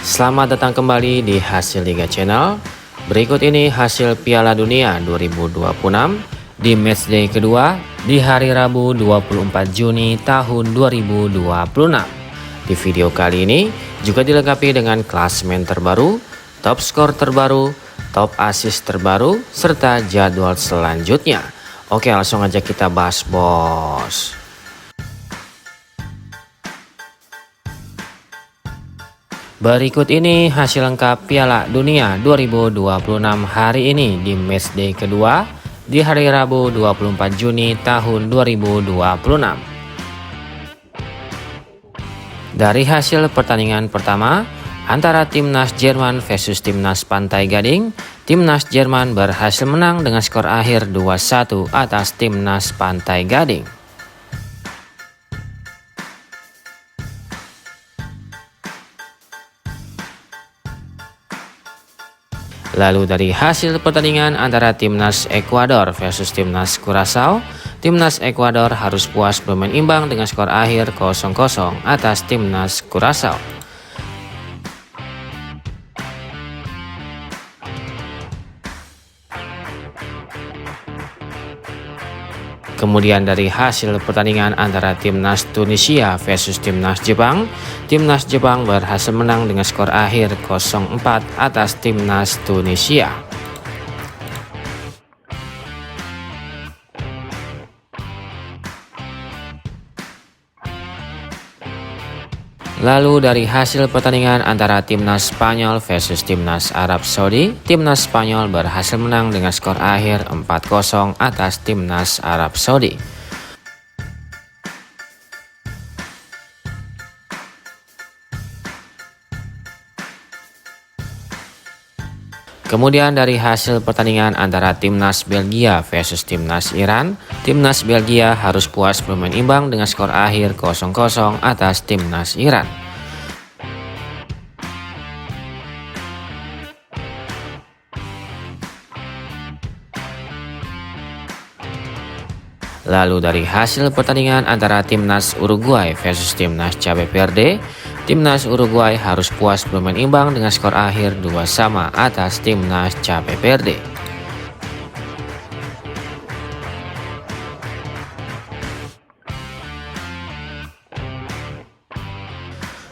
Selamat datang kembali di Hasil Liga Channel. Berikut ini hasil Piala Dunia 2026 di matchday kedua di hari Rabu 24 Juni tahun 2026. Di video kali ini juga dilengkapi dengan klasemen terbaru, top skor terbaru, top assist terbaru, serta jadwal selanjutnya. Oke, langsung aja kita bahas, bos. Berikut ini hasil lengkap Piala Dunia 2026 hari ini di matchday kedua di hari Rabu 24 Juni tahun 2026. Dari hasil pertandingan pertama antara Timnas Jerman versus Timnas Pantai Gading, Timnas Jerman berhasil menang dengan skor akhir 2-1 atas Timnas Pantai Gading. Lalu dari hasil pertandingan antara Timnas Ekuador versus Timnas Curaçao, Timnas Ekuador harus puas bermain imbang dengan skor akhir 0-0 atas Timnas Curaçao. Kemudian dari hasil pertandingan antara Timnas Tunisia versus Timnas Jepang, Timnas Jepang berhasil menang dengan skor akhir 0-4 atas Timnas Tunisia. Lalu dari hasil pertandingan antara Timnas Spanyol versus Timnas Arab Saudi, Timnas Spanyol berhasil menang dengan skor akhir 4-0 atas Timnas Arab Saudi. Kemudian dari hasil pertandingan antara Timnas Belgia versus Timnas Iran, Timnas Belgia harus puas bermain imbang dengan skor akhir 0-0 atas Timnas Iran. Lalu dari hasil pertandingan antara Timnas Uruguay versus Timnas Cape Verde, Timnas Uruguay harus puas bermain imbang dengan skor akhir 2-2 atas Timnas Cape Verde.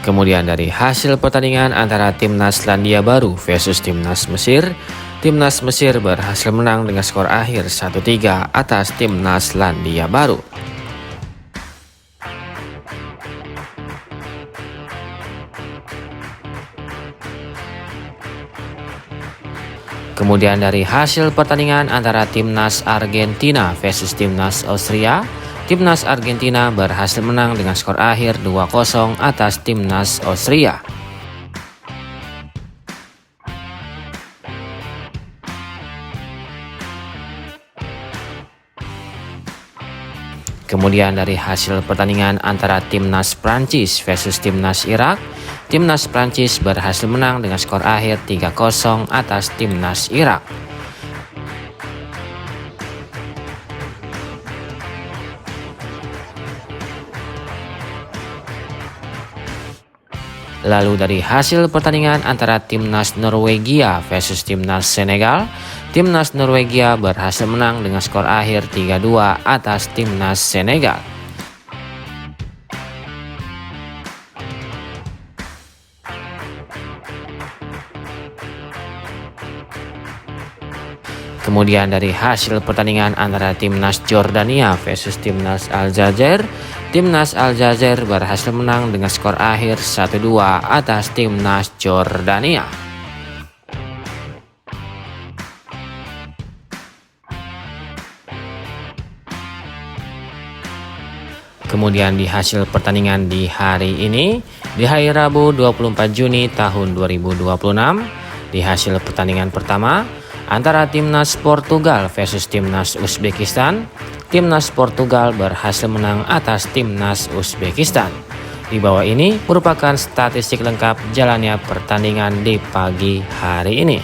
Kemudian dari hasil pertandingan antara Timnas Selandia Baru versus Timnas Mesir, Timnas Mesir berhasil menang dengan skor akhir 1-3 atas Timnas Selandia Baru. Kemudian dari hasil pertandingan antara Timnas Argentina versus Timnas Austria, Timnas Argentina berhasil menang dengan skor akhir 2-0 atas Timnas Austria. Kemudian dari hasil pertandingan antara Timnas Prancis versus Timnas Irak, Timnas Prancis berhasil menang dengan skor akhir 3-0 atas Timnas Irak. Lalu dari hasil pertandingan antara Timnas Norwegia versus Timnas Senegal, Timnas Norwegia berhasil menang dengan skor akhir 3-2 atas Timnas Senegal. Kemudian dari hasil pertandingan antara Timnas Jordania versus Timnas Aljazair, Timnas Aljazair berhasil menang dengan skor akhir 1-2 atas Timnas Jordania. Kemudian di hasil pertandingan di hari ini, di hari Rabu 24 Juni tahun 2026, di hasil pertandingan pertama antara Timnas Portugal versus Timnas Uzbekistan, Timnas Portugal berhasil menang atas Timnas Uzbekistan. Di bawah ini merupakan statistik lengkap jalannya pertandingan di pagi hari ini.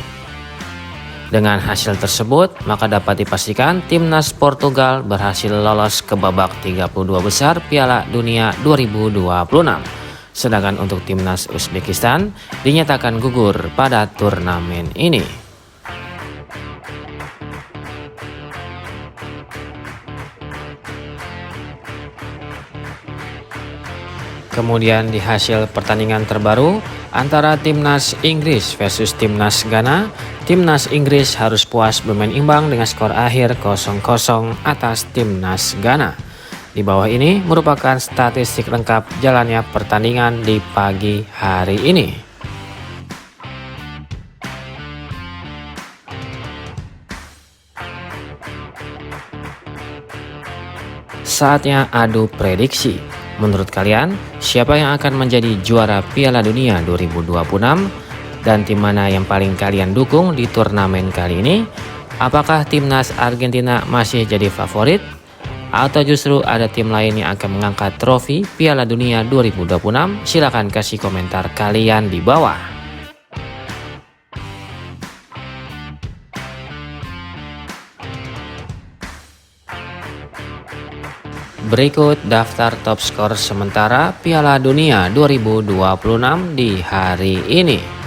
Dengan hasil tersebut, maka dapat dipastikan Timnas Portugal berhasil lolos ke babak 32 besar Piala Dunia 2026. Sedangkan untuk timnas Uzbekistan dinyatakan gugur pada turnamen ini. Kemudian di hasil pertandingan terbaru antara timnas Inggris versus timnas Ghana, timnas Inggris harus puas bermain imbang dengan skor akhir 0-0 atas timnas Ghana. Di bawah ini merupakan statistik lengkap jalannya pertandingan di pagi hari ini. Saatnya adu prediksi. Menurut kalian, siapa yang akan menjadi juara Piala Dunia 2026? Dan tim mana yang paling kalian dukung di turnamen kali ini? Apakah timnas Argentina masih jadi favorit? Atau justru ada tim lain yang akan mengangkat trofi Piala Dunia 2026? Silahkan kasih komentar kalian di bawah. Berikut daftar top skor sementara Piala Dunia 2026 di hari ini.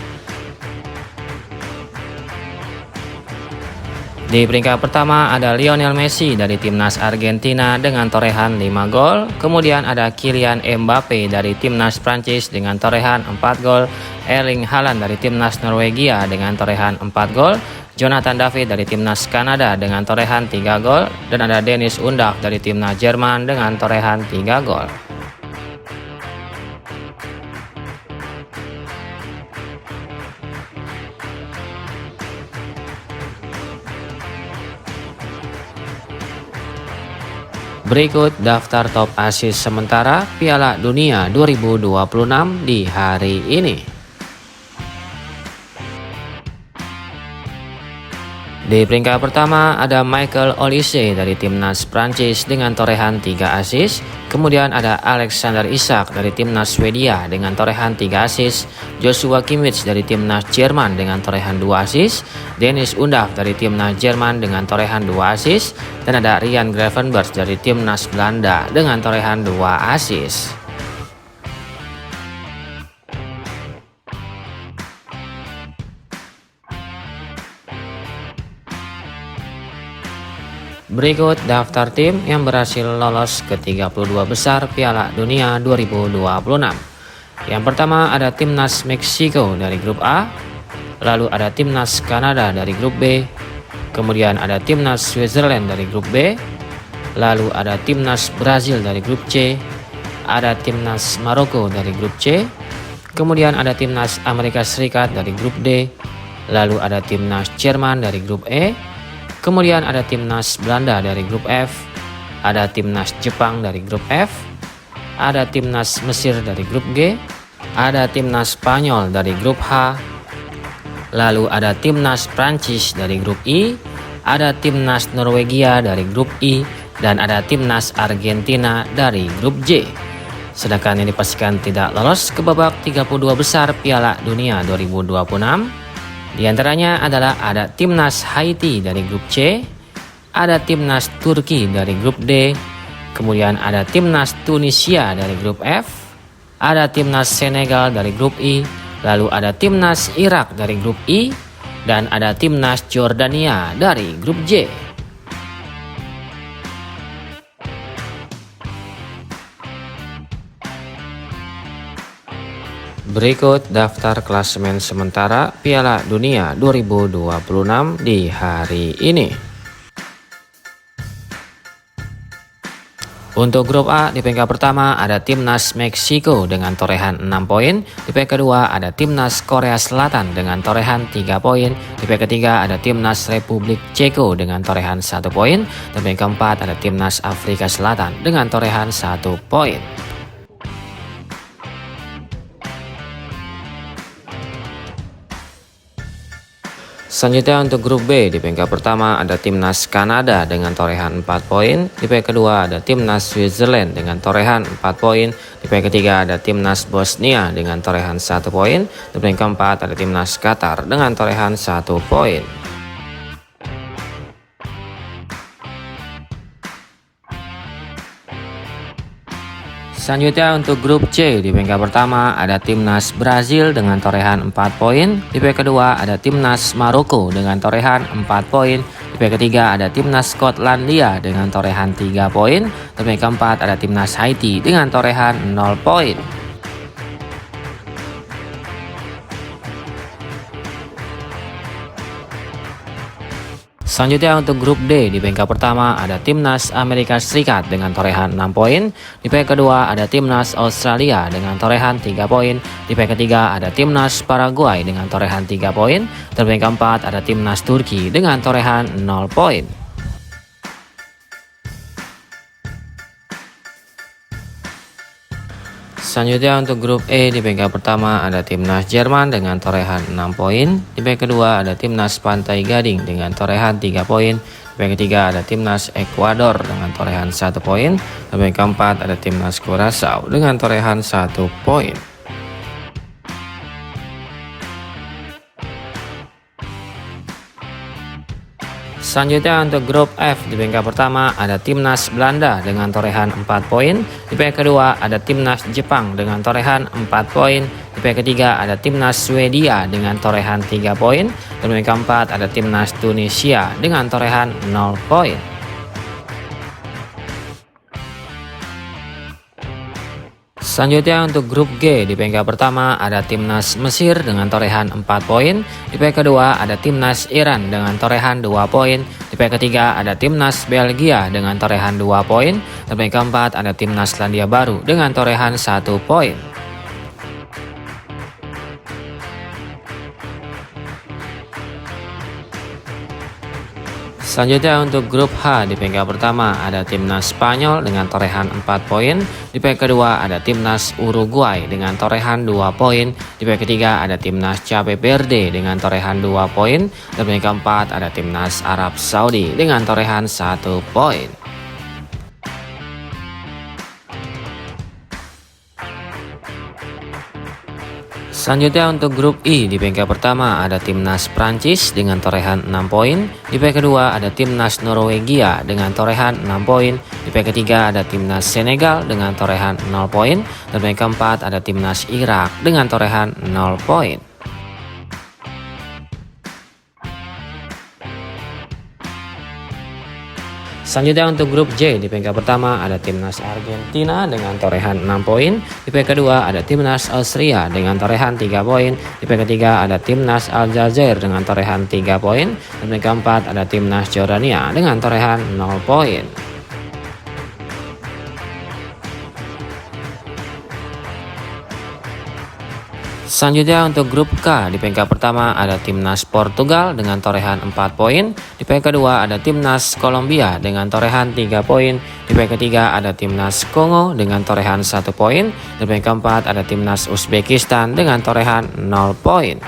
Di peringkat pertama ada Lionel Messi dari timnas Argentina dengan torehan 5 gol. Kemudian ada Kylian Mbappe dari timnas Prancis dengan torehan 4 gol. Erling Haaland dari timnas Norwegia dengan torehan 4 gol. Jonathan David dari timnas Kanada dengan torehan 3 gol. Dan ada Dennis Undav dari timnas Jerman dengan torehan 3 gol. Berikut daftar top assist sementara Piala Dunia 2026 di hari ini. Di peringkat pertama ada Michael Olise dari timnas Prancis dengan torehan 3 assist. Kemudian ada Alexander Isak dari timnas Swedia dengan torehan 3 assist. Joshua Kimmich dari timnas Jerman dengan torehan 2 assist. Dennis Undav dari timnas Jerman dengan torehan 2 assist. Dan ada Ryan Gravenberch dari timnas Belanda dengan torehan 2 assist. Berikut daftar tim yang berhasil lolos ke 32 besar Piala Dunia 2026. Yang pertama ada timnas Meksiko dari grup A, lalu ada timnas Kanada dari grup B, kemudian ada timnas Switzerland dari grup B, lalu ada timnas Brazil dari grup C, ada timnas Maroko dari grup C, kemudian ada timnas Amerika Serikat dari grup D, lalu ada timnas Jerman dari grup E, kemudian ada timnas Belanda dari grup F, ada timnas Jepang dari grup F, ada timnas Mesir dari grup G, ada timnas Spanyol dari grup H, lalu ada timnas Prancis dari grup I, ada timnas Norwegia dari grup I, dan ada timnas Argentina dari grup J. Sedangkan yang dipastikan tidak lolos ke babak 32 besar Piala Dunia 2026 di antaranya adalah ada timnas Haiti dari grup C, ada timnas Turki dari grup D, kemudian ada timnas Tunisia dari grup F, ada timnas Senegal dari grup I, lalu ada timnas Irak dari grup I, dan ada timnas Jordania dari grup J. Berikut daftar klasemen sementara Piala Dunia 2026 di hari ini. Untuk grup A di peringkat pertama ada timnas Meksiko dengan torehan 6 poin. Di peringkat kedua ada timnas Korea Selatan dengan torehan 3 poin. Di peringkat ketiga ada timnas Republik Ceko dengan torehan 1 poin. Dan peringkat keempat ada timnas Afrika Selatan dengan torehan 1 poin. Selanjutnya untuk grup B di peringkat pertama ada timnas Kanada dengan torehan 4 poin, di peringkat kedua ada timnas Switzerland dengan torehan 4 poin, di peringkat ketiga ada timnas Bosnia dengan torehan 1 poin, di peringkat keempat ada timnas Qatar dengan torehan 1 poin. Selanjutnya untuk grup C, di peringkat pertama ada timnas Brazil dengan torehan 4 poin. Di peringkat kedua ada timnas Maroko dengan torehan 4 poin. Di peringkat ketiga ada timnas Skotlandia dengan torehan 3 poin. Di peringkat keempat ada timnas Haiti dengan torehan 0 poin. Selanjutnya untuk grup D, di peringkat pertama ada timnas Amerika Serikat dengan torehan 6 poin. Di peringkat kedua ada timnas Australia dengan torehan 3 poin. Di peringkat ketiga ada timnas Paraguay dengan torehan 3 poin. Dan peringkat keempat ada timnas Turki dengan torehan 0 poin. Selanjutnya untuk grup E, di peringkat pertama ada timnas Jerman dengan torehan 6 poin. Di peringkat kedua ada timnas Pantai Gading dengan torehan 3 poin. Di peringkat ketiga ada timnas Ekuador dengan torehan 1 poin. Di peringkat keempat ada timnas Curaçao dengan torehan 1 poin. Selanjutnya untuk grup F, di peringkat pertama ada timnas Belanda dengan torehan 4 poin. Di peringkat kedua ada timnas Jepang dengan torehan 4 poin. Di peringkat ketiga ada timnas Swedia dengan torehan 3 poin. Dan peringkat keempat ada timnas Tunisia dengan torehan 0 poin. Selanjutnya untuk grup G, di peringkat pertama ada timnas Mesir dengan torehan 4 poin. Di peringkat kedua ada timnas Iran dengan torehan 2 poin. Di peringkat ketiga ada timnas Belgia dengan torehan 2 poin. Dan peringkat keempat ada timnas Selandia Baru dengan torehan 1 poin. Selanjutnya untuk grup H, di peringkat pertama ada timnas Spanyol dengan torehan 4 poin. Di peringkat kedua ada timnas Uruguay dengan torehan 2 poin. Di peringkat ketiga ada timnas Cape Verde dengan torehan 2 poin. Dan peringkat keempat ada timnas Arab Saudi dengan torehan 1 poin. Selanjutnya untuk grup I, di peringkat pertama ada timnas Prancis dengan torehan 6 poin. Di peringkat kedua ada timnas Norwegia dengan torehan 6 poin. Di peringkat ketiga ada timnas Senegal dengan torehan 0 poin. Dan peringkat keempat ada timnas Irak dengan torehan 0 poin. Selanjutnya untuk grup J, di peringkat pertama ada timnas Argentina dengan torehan 6 poin. Di peringkat kedua ada timnas Austria dengan torehan 3 poin. Di peringkat ketiga ada timnas Aljazair dengan torehan 3 poin. Dan peringkat keempat ada timnas Jordania dengan torehan 0 poin. Selanjutnya untuk grup K, di peringkat pertama ada timnas Portugal dengan torehan 4 poin. Di peringkat kedua ada timnas Kolombia dengan torehan 3 poin. Di peringkat ketiga ada timnas Kongo dengan torehan 1 poin. Di peringkat keempat ada timnas Uzbekistan dengan torehan 0 poin.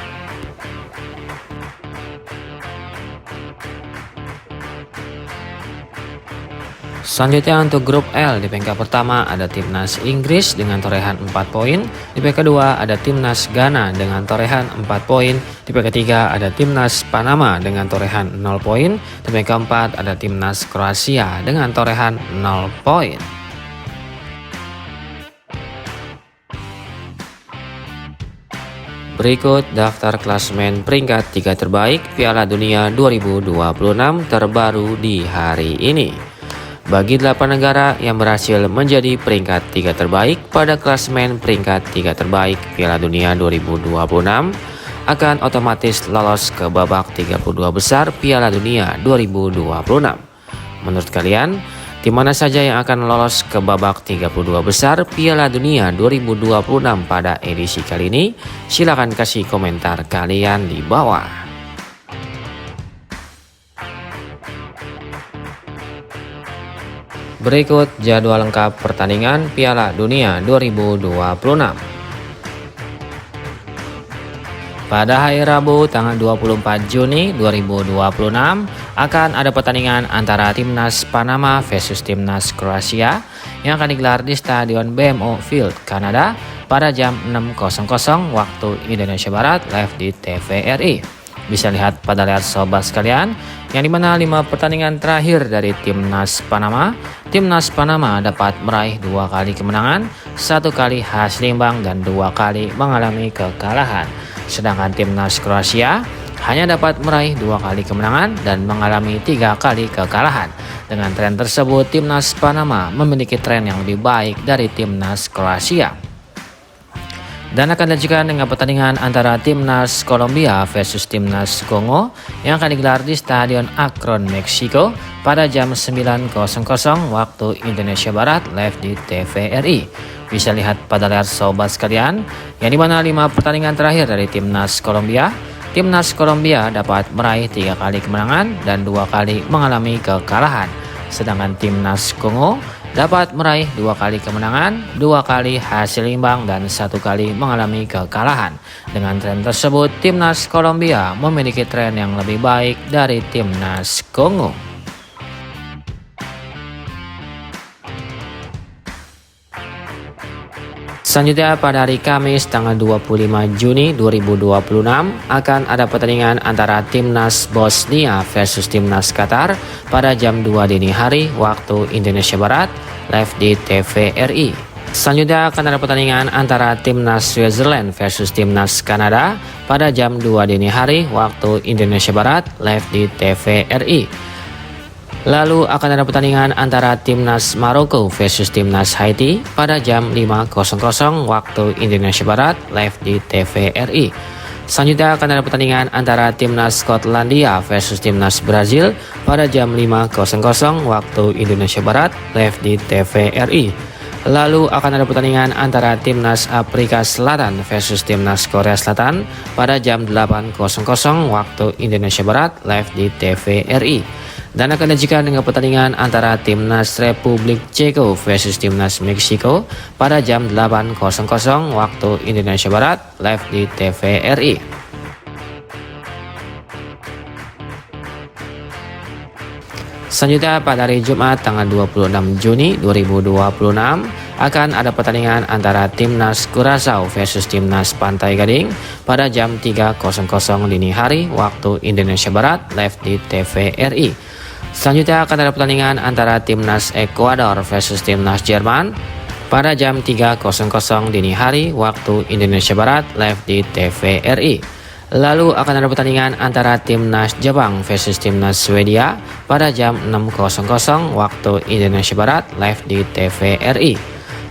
Selanjutnya untuk grup L, di peringkat pertama ada timnas Inggris dengan torehan 4 poin. Di peringkat kedua ada timnas Ghana dengan torehan 4 poin. Di peringkat ketiga ada timnas Panama dengan torehan 0 poin. Di peringkat keempat ada timnas Kroasia dengan torehan 0 poin. Berikut daftar klasemen peringkat 3 terbaik Piala Dunia 2026 terbaru di hari ini. Bagi 8 negara yang berhasil menjadi peringkat 3 terbaik pada klasemen peringkat 3 terbaik Piala Dunia 2026 akan otomatis lolos ke babak 32 besar Piala Dunia 2026. Menurut kalian, tim mana saja yang akan lolos ke babak 32 besar Piala Dunia 2026 pada edisi kali ini? Silahkan kasih komentar kalian di bawah. Berikut jadwal lengkap pertandingan Piala Dunia 2026. Pada hari Rabu tanggal 24 Juni 2026 akan ada pertandingan antara timnas Panama versus timnas Kroasia yang akan digelar di Stadion BMO Field, Kanada pada jam 6.00 waktu Indonesia Barat live di TVRI. Bisa lihat pada layar sobat sekalian, yang dimana 5 pertandingan terakhir dari Timnas Panama. Timnas Panama dapat meraih 2 kali kemenangan, 1 kali hasil imbang dan 2 kali mengalami kekalahan. Sedangkan Timnas Kroasia hanya dapat meraih 2 kali kemenangan dan mengalami 3 kali kekalahan. Dengan tren tersebut, Timnas Panama memiliki tren yang lebih baik dari Timnas Kroasia. Dan akan dilanjutkan dengan pertandingan antara Timnas Kolombia versus Timnas Kongo yang akan digelar di Stadion Akron, Meksiko pada jam 9.00 waktu Indonesia Barat, live di TVRI. Bisa lihat pada layar sobat sekalian, yang dimana 5 pertandingan terakhir dari Timnas Kolombia. Timnas Kolombia dapat meraih 3 kali kemenangan dan 2 kali mengalami kekalahan. Sedangkan Timnas Kongo dapat meraih 2 kali kemenangan, 2 kali hasil imbang dan 1 kali mengalami kekalahan. Dengan tren tersebut, Timnas Kolombia memiliki tren yang lebih baik dari Timnas Kongo. Selanjutnya pada hari Kamis tanggal 25 Juni 2026 akan ada pertandingan antara Timnas Bosnia versus Timnas Qatar pada jam 2 dini hari waktu Indonesia Barat, live di TVRI. Selanjutnya akan ada pertandingan antara Timnas Switzerland versus Timnas Kanada pada jam 2 dini hari waktu Indonesia Barat, live di TVRI. Lalu akan ada pertandingan antara Timnas Maroko versus Timnas Haiti pada jam 5.00 waktu Indonesia Barat, live di TVRI. Selanjutnya akan ada pertandingan antara Timnas Skotlandia versus Timnas Brazil pada jam 5.00 waktu Indonesia Barat, live di TVRI. Lalu akan ada pertandingan antara Timnas Afrika Selatan versus Timnas Korea Selatan pada jam 8.00 waktu Indonesia Barat, live di TVRI. Dan akan dilanjutkan dengan pertandingan antara Timnas Republik Ceko versus Timnas Meksiko pada jam 8.00 waktu Indonesia Barat, live di TVRI. Selanjutnya pada hari Jumat tanggal 26 Juni 2026 akan ada pertandingan antara Timnas Curaçao versus Timnas Pantai Gading pada jam 3.00 dini hari waktu Indonesia Barat, live di TVRI. Selanjutnya akan ada pertandingan antara Timnas Ekuador versus Timnas Jerman pada jam 3.00 dini hari waktu Indonesia Barat, live di TVRI. Lalu akan ada pertandingan antara Timnas Jepang versus Timnas Swedia pada jam 6.00 waktu Indonesia Barat, live di TVRI.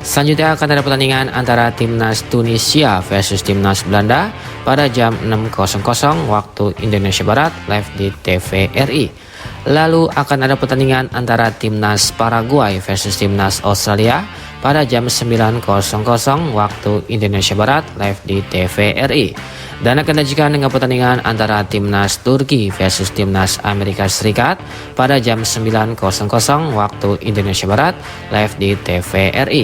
Selanjutnya akan ada pertandingan antara Timnas Tunisia versus Timnas Belanda pada jam 6.00 waktu Indonesia Barat, live di TVRI. Lalu akan ada pertandingan antara Timnas Paraguay versus Timnas Australia pada jam 9.00 waktu Indonesia Barat, live di TVRI. Dan akan dilanjutkan dengan pertandingan antara Timnas Turki versus Timnas Amerika Serikat pada jam 9.00 waktu Indonesia Barat, live di TVRI.